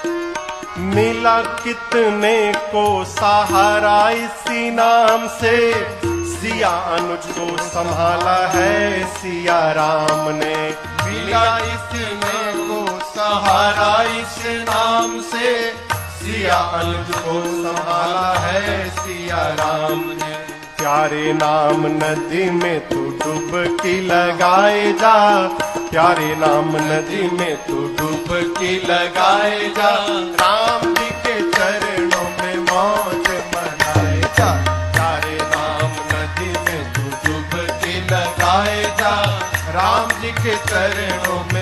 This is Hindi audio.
मिला कितने को सहारा इसी नाम से, सिया अनुज को संभाला है सिया राम ने। मिला इसने को सहारा इस नाम से, सिया अनुज को संभाला है सिया राम ने। प्यारे नाम नदी में तू डुबकी लगाए जा, प्यारे नाम नदी में तू डुबकी लगाए जा, राम जी के चरणों में मौज मनाए जा। प्यारे नाम नदी में तू डुबकी लगाए जा, राम जी के चरणों में